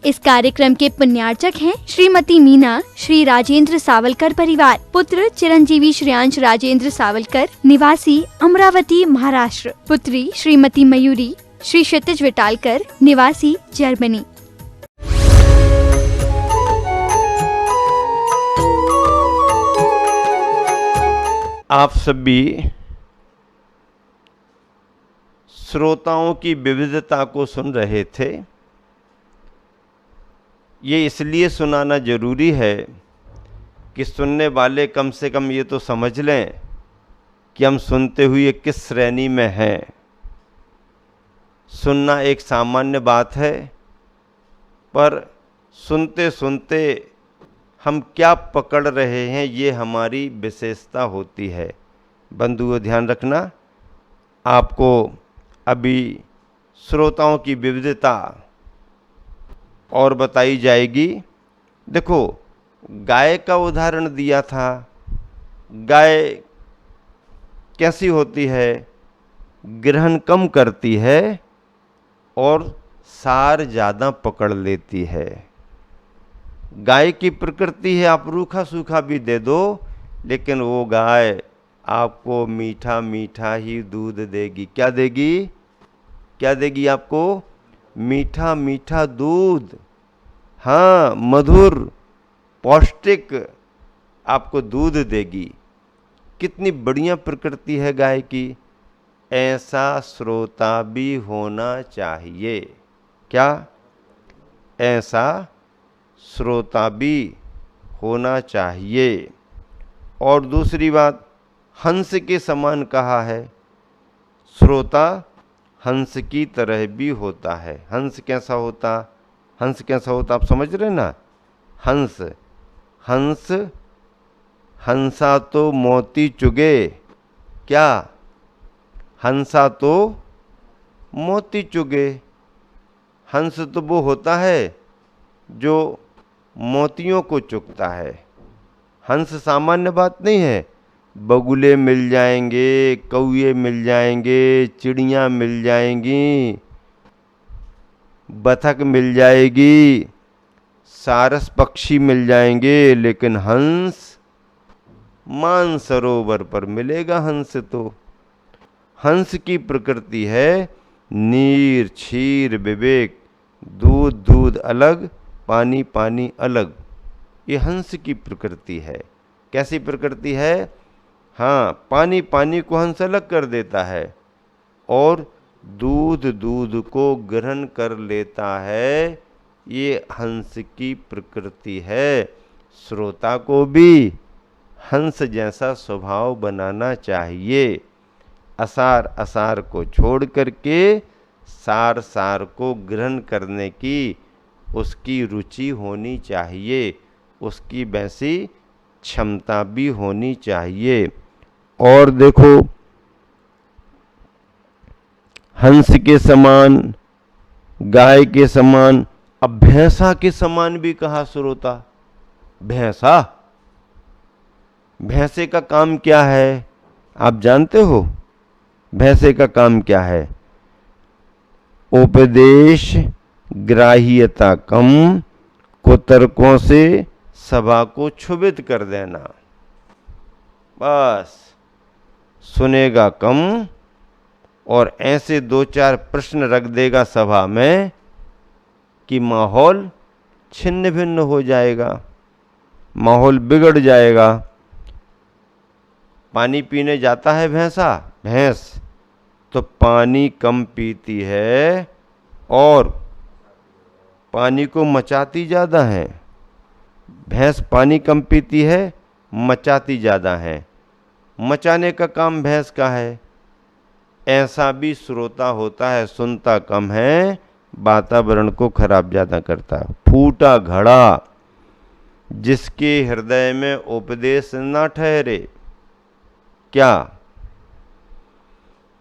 इस कार्यक्रम के पुण्यार्चक हैं श्रीमती मीना, श्री राजेंद्र सावलकर परिवार, पुत्र चिरंजीवी श्रेयांश राजेंद्र सावलकर, निवासी अमरावती महाराष्ट्र, पुत्री श्रीमती मयूरी, श्री क्षितिज विटालकर, निवासी जर्मनी। आप सभी श्रोताओं की विविधता को सुन रहे थे। ये इसलिए सुनाना जरूरी है कि सुनने वाले कम से कम ये तो समझ लें कि हम सुनते हुए किस श्रेणी में हैं। सुनना एक सामान्य बात है, पर सुनते सुनते हम क्या पकड़ रहे हैं ये हमारी विशेषता होती है। बंधुओं, ध्यान रखना, आपको अभी श्रोताओं की विविधता और बताई जाएगी। देखो, गाय का उदाहरण दिया था। गाय कैसी होती है? ग्रहण कम करती है और सार ज़्यादा पकड़ लेती है। गाय की प्रकृति है, आप रूखा सूखा भी दे दो, लेकिन वो गाय आपको मीठा मीठा ही दूध देगी। क्या देगी? क्या देगी आपको? मीठा मीठा दूध। हाँ, मधुर पौष्टिक आपको दूध देगी। कितनी बढ़िया प्रकृति है गाय की। ऐसा श्रोता भी होना चाहिए। क्या? ऐसा श्रोता भी होना चाहिए। और दूसरी बात, हंस के समान कहा है। श्रोता हंस की तरह भी होता है। हंस कैसा होता? हंस कैसा होता आप समझ रहे ना? हंस हंस हंसा तो मोती चुगे। क्या? हंसा तो मोती चुगे। हंस तो वो होता है जो मोतियों को चुगता है। हंस सामान्य बात नहीं है। बगुले मिल जाएंगे, कौए मिल जाएंगे, चिड़ियाँ मिल जाएंगी, बतख मिल जाएगी, सारस पक्षी मिल जाएंगे, लेकिन हंस मानसरोवर पर मिलेगा। हंस तो, हंस की प्रकृति है नीर क्षीर विवेक। दूध दूध अलग, पानी पानी अलग। ये हंस की प्रकृति है। कैसी प्रकृति है? हाँ, पानी पानी को हंस अलग कर देता है और दूध दूध को ग्रहण कर लेता है। ये हंस की प्रकृति है। श्रोता को भी हंस जैसा स्वभाव बनाना चाहिए। असार असार को छोड़ करके सार सार को ग्रहण करने की उसकी रुचि होनी चाहिए, उसकी वैसी क्षमता भी होनी चाहिए। और देखो, हंस के समान, गाय के समान, अब भैंसा के समान भी कहा श्रोता। भैंसा, भैंसे का काम क्या है आप जानते हो? भैंसे का काम क्या है? उपदेश ग्राह्यता कम, कुतर्कों से सभा को क्षुभित कर देना। बस, सुनेगा कम और ऐसे दो चार प्रश्न रख देगा सभा में कि माहौल छिन्न भिन्न हो जाएगा, माहौल बिगड़ जाएगा। पानी पीने जाता है भैंस तो पानी कम पीती है और पानी को मचाती ज़्यादा है। भैंस पानी कम पीती है, मचाती ज़्यादा है। मचाने का काम भैंस का है। ऐसा भी श्रोता होता है, सुनता कम है, वातावरण को खराब ज़्यादा करता है। फूटा घड़ा, जिसके हृदय में उपदेश न ठहरे। क्या?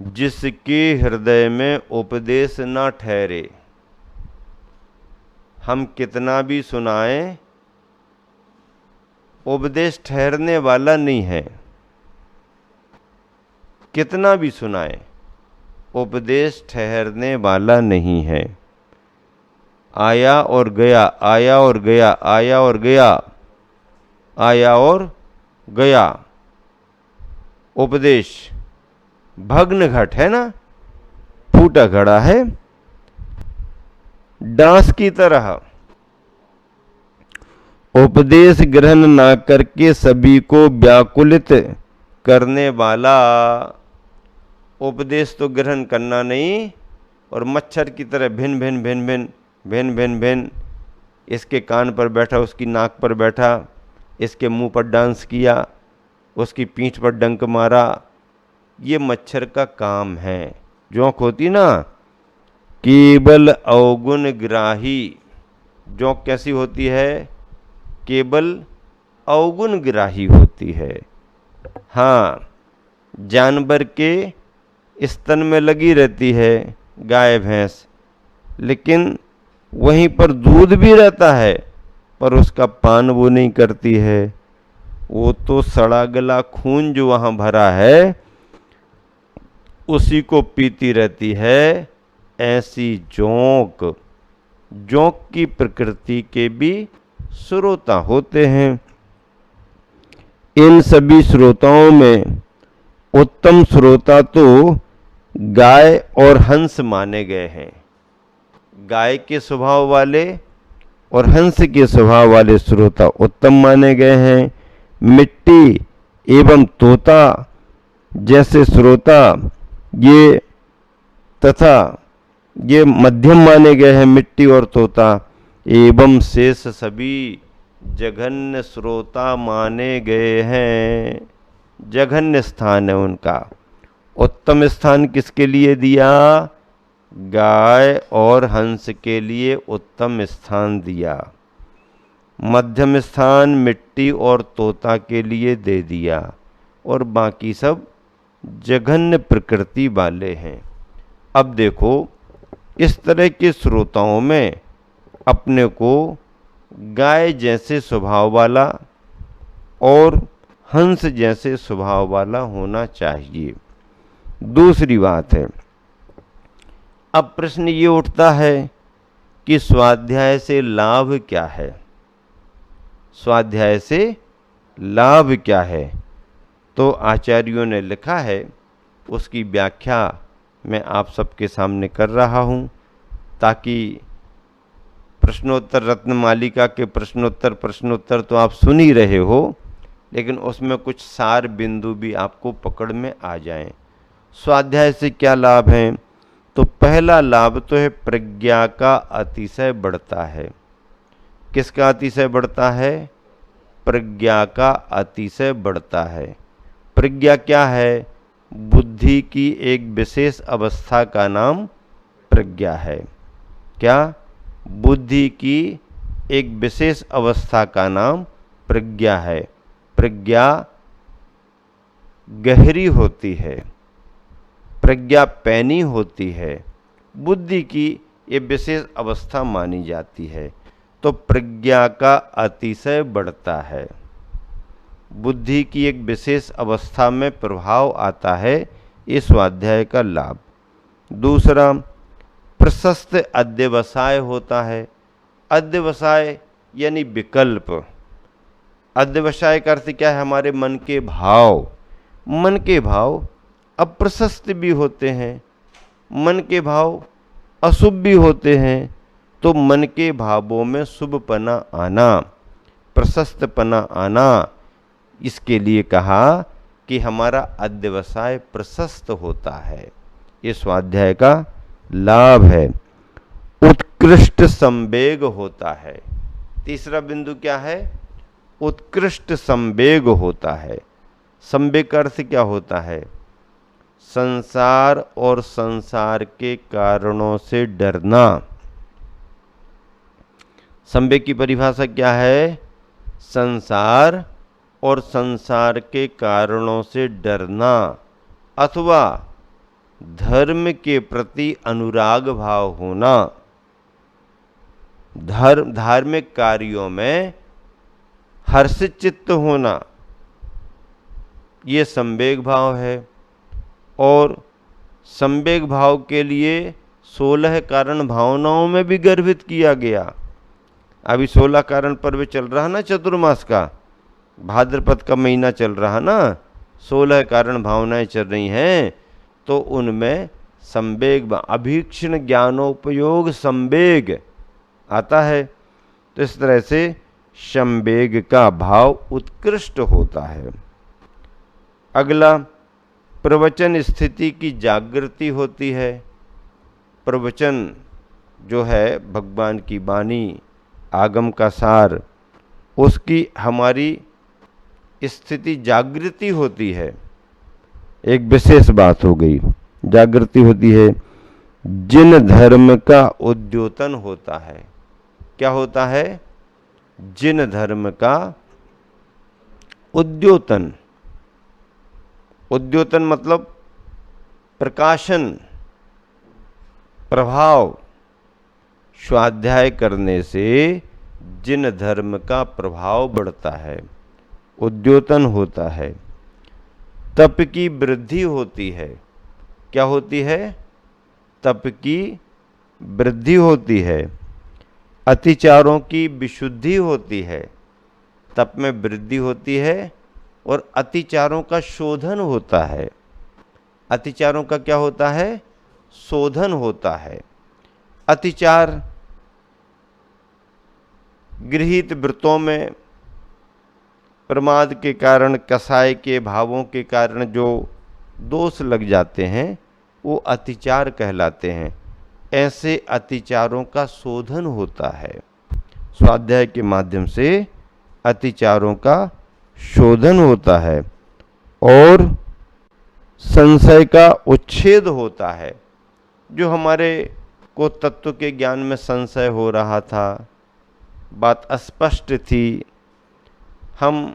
जिसके हृदय में उपदेश न ठहरे। हम कितना भी सुनाएं, उपदेश ठहरने वाला नहीं है। कितना भी सुनाएं, उपदेश ठहरने वाला नहीं है। आया और गया, आया और गया, आया और गया, आया और गया। उपदेश भग्न घट है ना, फूटा घड़ा है। डांस की तरह उपदेश ग्रहण ना करके सभी को व्याकुलित करने वाला। उपदेश तो ग्रहण करना नहीं और मच्छर की तरह भिन भिन भिन भिन भिन भिन भिन, इसके कान पर बैठा, उसकी नाक पर बैठा, इसके मुंह पर डांस किया, उसकी पीठ पर डंक मारा। ये मच्छर का काम है। जोंक होती ना, केवल अवगुण ग्राही। जोंक कैसी होती है? केवल अवगुण ग्राही होती है। हाँ, जानवर के स्तन में लगी रहती है गाय भैंस, लेकिन वहीं पर दूध भी रहता है, पर उसका पान वो नहीं करती है। वो तो सड़ा गला खून जो वहाँ भरा है उसी को पीती रहती है। ऐसी जोंक, जोंक की प्रकृति के भी श्रोता होते हैं। इन सभी श्रोताओं में उत्तम श्रोता तो गाय और हंस माने गए हैं। गाय के स्वभाव वाले और हंस के स्वभाव वाले श्रोता उत्तम माने गए हैं। मिट्टी एवं तोता जैसे श्रोता ये तथा ये मध्यम माने गए हैं, मिट्टी और तोता। एवं शेष सभी जघन्य श्रोता माने गए हैं। जघन्य स्थान है उनका। उत्तम स्थान किसके लिए दिया? गाय और हंस के लिए उत्तम स्थान दिया। मध्यम स्थान मिट्टी और तोता के लिए दे दिया, और बाकी सब जघन्य प्रकृति वाले हैं। अब देखो, इस तरह के श्रोताओं में अपने को गाय जैसे स्वभाव वाला और हंस जैसे स्वभाव वाला होना चाहिए। दूसरी बात है, अब प्रश्न ये उठता है कि स्वाध्याय से लाभ क्या है? स्वाध्याय से लाभ क्या है? तो आचार्यों ने लिखा है, उसकी व्याख्या मैं आप सबके सामने कर रहा हूँ, ताकि प्रश्नोत्तर रत्नमालिका के प्रश्नोत्तर तो आप सुन ही रहे हो, लेकिन उसमें कुछ सार बिंदु भी आपको पकड़ में आ जाएं। स्वाध्याय से क्या लाभ हैं? तो पहला लाभ तो है प्रज्ञा का अतिशय बढ़ता है। किसका अतिशय बढ़ता है? प्रज्ञा का अतिशय बढ़ता है। प्रज्ञा क्या है? बुद्धि की एक विशेष अवस्था का नाम प्रज्ञा है। क्या? बुद्धि की एक विशेष अवस्था का नाम प्रज्ञा है। प्रज्ञा गहरी होती है, प्रज्ञा पैनी होती है, बुद्धि की ये विशेष अवस्था मानी जाती है। तो प्रज्ञा का अतिशय बढ़ता है, बुद्धि की एक विशेष अवस्था में प्रभाव आता है, इस स्वाध्याय का लाभ। दूसरा, प्रशस्त अध्यवसाय होता है। अध्यवसाय यानी विकल्प। अध्यवसाय का अर्थ क्या है? हमारे मन के भाव। मन के भाव अप्रशस्त भी होते हैं, मन के भाव अशुभ भी होते हैं। तो मन के भावों में शुभपना आना, प्रशस्तपना आना, इसके लिए कहा कि हमारा अध्यवसाय प्रशस्त होता है। ये स्वाध्याय का लाभ है। उत्कृष्ट संवेग होता है। तीसरा बिंदु क्या है? उत्कृष्ट संवेग होता है। संवेग का अर्थ क्या होता है? संसार और संसार के कारणों से डरना। संवेग की परिभाषा क्या है? संसार और संसार के कारणों से डरना, अथवा धर्म के प्रति अनुराग भाव होना। धार्मिक कार्यों में हर्षित चित्त होना, ये संवेग भाव है। और संवेग भाव के लिए 16 कारण भावनाओं में भी गर्भित किया गया। अभी 16 कारण पर्व चल रहा ना, चतुर्मास का, भाद्रपद का महीना चल रहा ना, 16 कारण भावनाएं चल रही हैं, तो उनमें संवेग, अभीक्षण ज्ञानोपयोग संवेग आता है। तो इस तरह से संवेग का भाव उत्कृष्ट होता है। अगला, प्रवचन स्थिति की जागृति होती है। प्रवचन जो है भगवान की वाणी, आगम का सार, उसकी हमारी स्थिति जागृति होती है। एक विशेष बात हो गई, जागृति होती है। जिन धर्म का उद्योतन होता है, क्या होता है? जिन धर्म का उद्योतन, उद्योतन मतलब प्रकाशन, प्रभाव। स्वाध्याय करने से जिन धर्म का प्रभाव बढ़ता है, उद्योतन होता है। तप की वृद्धि होती है। क्या होती है? तप की वृद्धि होती है। अतिचारों की विशुद्धि होती है। तप में वृद्धि होती है और अतिचारों का शोधन होता है। अतिचारों का क्या होता है? शोधन होता है। अतिचार गृहीत व्रतों में प्रमाद के कारण, कसाय के भावों के कारण जो दोष लग जाते हैं, वो अतिचार कहलाते हैं। ऐसे अतिचारों का शोधन होता है। स्वाध्याय के माध्यम से अतिचारों का शोधन होता है और संशय का उच्छेद होता है। जो हमारे को तत्व के ज्ञान में संशय हो रहा था, बात अस्पष्ट थी, हम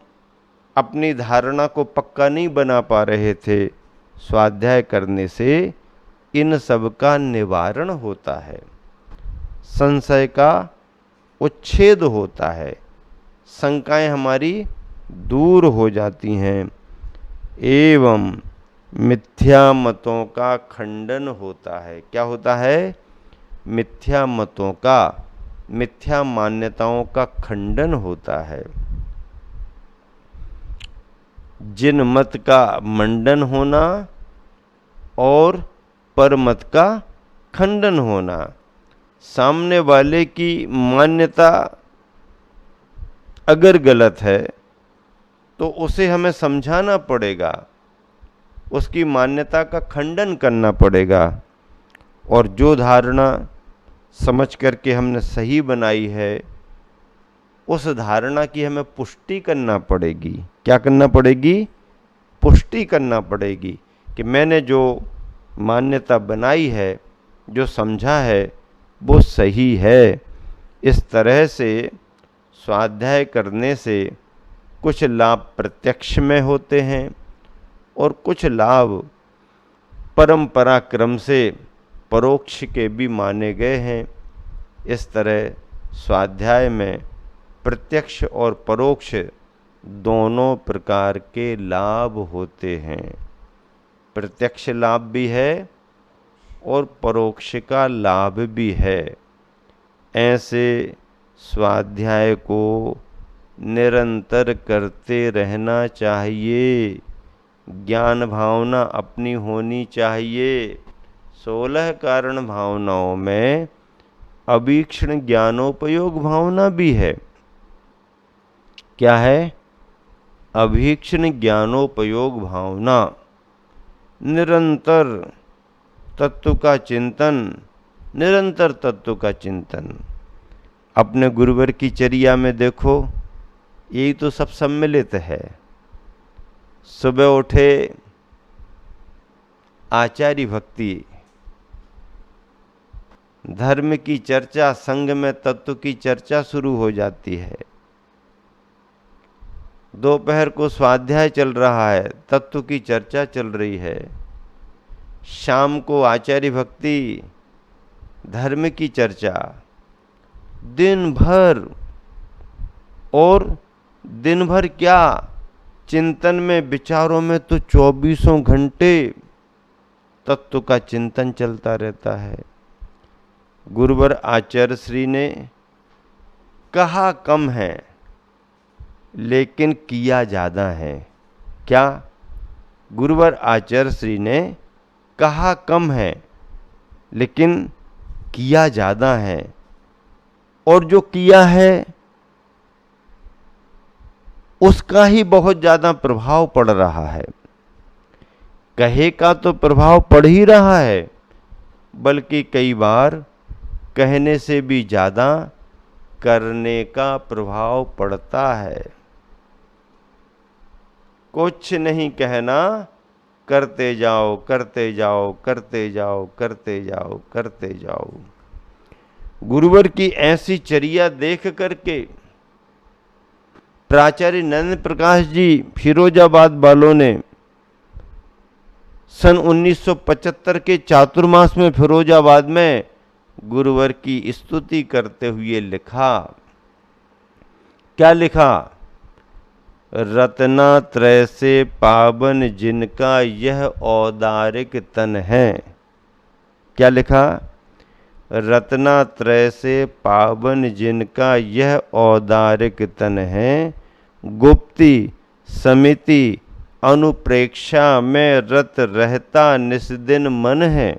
अपनी धारणा को पक्का नहीं बना पा रहे थे, स्वाध्याय करने से इन सब का निवारण होता है। संशय का उच्छेद होता है, शंकाएं हमारी दूर हो जाती हैं, एवं मिथ्या मतों का खंडन होता है। क्या होता है? मिथ्या मतों का, मिथ्या मान्यताओं का खंडन होता है। जिन मत का मंडन होना और परमत का खंडन होना। सामने वाले की मान्यता अगर गलत है तो उसे हमें समझाना पड़ेगा, उसकी मान्यता का खंडन करना पड़ेगा, और जो धारणा समझ करके हमने सही बनाई है, उस धारणा की हमें पुष्टि करना पड़ेगी। क्या करना पड़ेगी? पुष्टि करना पड़ेगी कि मैंने जो मान्यता बनाई है, जो समझा है, वो सही है। इस तरह से स्वाध्याय करने से कुछ लाभ प्रत्यक्ष में होते हैं और कुछ लाभ परंपरा क्रम से परोक्ष के भी माने गए हैं। इस तरह स्वाध्याय में प्रत्यक्ष और परोक्ष दोनों प्रकार के लाभ होते हैं। प्रत्यक्ष लाभ भी है और परोक्ष का लाभ भी है। ऐसे स्वाध्याय को निरंतर करते रहना चाहिए। ज्ञान भावना अपनी होनी चाहिए। 16 कारण भावनाओं में अवीक्षण ज्ञानोपयोग भावना भी है। क्या है? अभीक्षण ज्ञानोपयोग भावना। निरंतर तत्व का चिंतन, निरंतर तत्व का चिंतन। अपने गुरुवर की चर्या में देखो, यही तो सब सम्मिलित है। सुबह उठे आचार्य भक्ति, धर्म की चर्चा, संग में तत्व की चर्चा शुरू हो जाती है। दोपहर को स्वाध्याय चल रहा है, तत्व की चर्चा चल रही है। शाम को आचार्य भक्ति, धर्म की चर्चा। दिन भर, और दिन भर क्या, चिंतन में, विचारों में तो 24 घंटे तत्व का चिंतन चलता रहता है। गुरुवर आचार्य श्री ने कहा कम है लेकिन किया ज़्यादा है। क्या? गुरुवर आचार्य श्री ने कहा कम है लेकिन किया ज़्यादा है, और जो किया है उसका ही बहुत ज़्यादा प्रभाव पड़ रहा है। कहे का तो प्रभाव पड़ ही रहा है, बल्कि कई बार कहने से भी ज़्यादा करने का प्रभाव पड़ता है। कुछ नहीं कहना, करते जाओ करते जाओ करते जाओ करते जाओ करते जाओ। गुरुवर की ऐसी चर्या देख करके प्राचार्य नंद प्रकाश जी फिरोजाबाद वालों ने सन 1975 के चातुर्मास में फिरोजाबाद में गुरुवर की स्तुति करते हुए लिखा। क्या लिखा? रत्नात्रय से पावन जिनका यह औदारिक तन है। क्या लिखा? रत्नात्रय से पावन जिनका यह औदारिक तन है, गुप्ती समिति अनुप्रेक्षा में रत रहता निस्दिन मन है।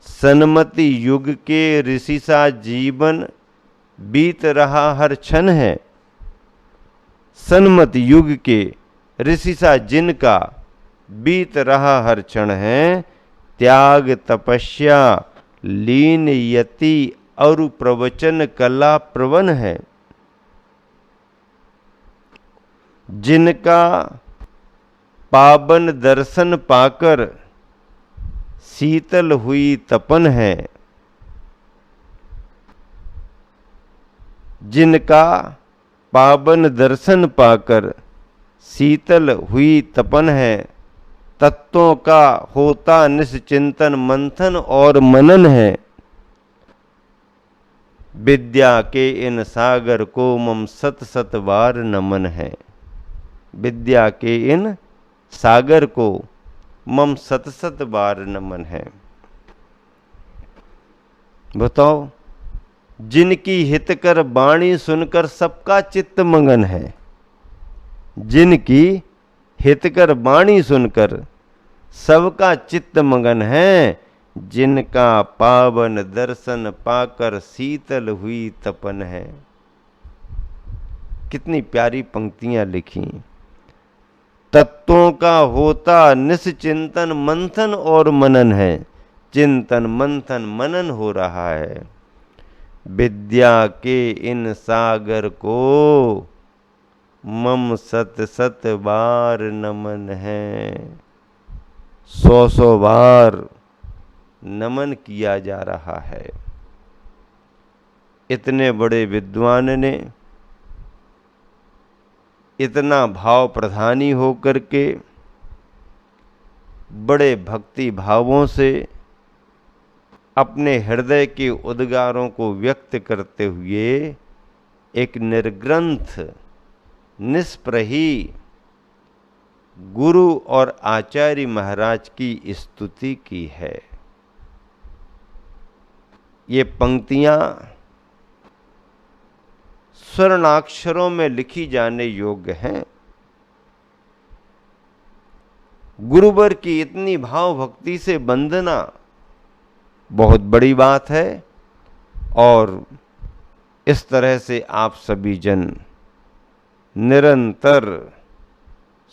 सन्मति युग के ऋषि सा जीवन बीत रहा हर क्षण है। सन्मति युग के ऋषि सा जिनका बीत रहा हर क्षण है, त्याग तपस्या लीन यति और प्रवचन कला प्रवन है। जिनका पावन दर्शन पाकर शीतल हुई तपन है। जिनका पावन दर्शन पाकर शीतल हुई तपन है, तत्वों का होता निश्चिंतन मंथन और मनन है। विद्या के इन सागर को मम सत सत बार नमन है। विद्या के इन सागर को मम सत सत बार नमन है। बताओ, जिनकी हितकर वाणी सुनकर सबका चित्त मगन है। जिनकी हितकर वाणी सुनकर सबका चित्त मगन है, जिनका पावन दर्शन पाकर शीतल हुई तपन है। कितनी प्यारी पंक्तियां लिखी। तत्वों का होता निश्चिंतन मंथन और मनन है। चिंतन मंथन मनन हो रहा है। विद्या के इन सागर को मम सत सत बार नमन है। 100 बार नमन किया जा रहा है। इतने बड़े विद्वान ने इतना भाव प्रधानी होकर के बड़े भक्ति भावों से अपने हृदय के उद्गारों को व्यक्त करते हुए एक निर्ग्रंथ निष्प्रही गुरु और आचार्य महाराज की स्तुति की है। ये पंक्तियां स्वर्णाक्षरों में लिखी जाने योग्य हैं। गुरुवर की इतनी भाव भक्ति से वंदना बहुत बड़ी बात है, और इस तरह से आप सभी जन निरंतर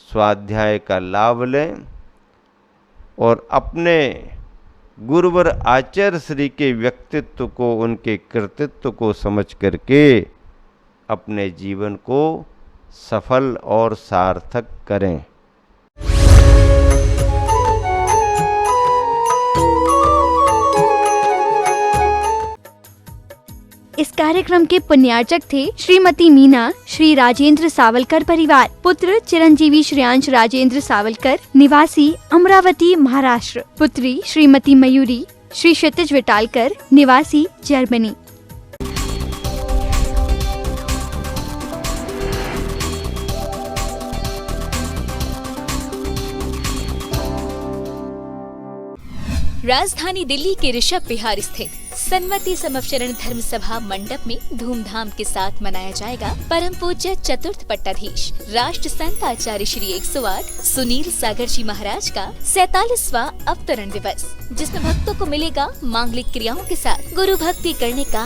स्वाध्याय का लाभ लें और अपने गुरुवर आचार्य श्री के व्यक्तित्व को, उनके कृतित्व को समझ करके अपने जीवन को सफल और सार्थक करें। इस कार्यक्रम के पुण्यार्चक थे श्रीमती मीना, श्री राजेंद्र सावलकर परिवार, पुत्र चिरंजीवी श्रेयांश राजेंद्र सावलकर, निवासी अमरावती महाराष्ट्र, पुत्री श्रीमती मयूरी, श्री क्षितिज विटालकर, निवासी जर्मनी। राजधानी दिल्ली के ऋषभ विहार स्थित सन्मति समवचरण धर्म सभा मंडप में धूमधाम के साथ मनाया जाएगा परम पूज्य चतुर्थ पट्टाधीश राष्ट्र संत आचार्य श्री 108 सुनील सागर जी महाराज का 47वां अवतरण दिवस, जिसमें भक्तों को मिलेगा मांगलिक क्रियाओं के साथ गुरु भक्ति करने का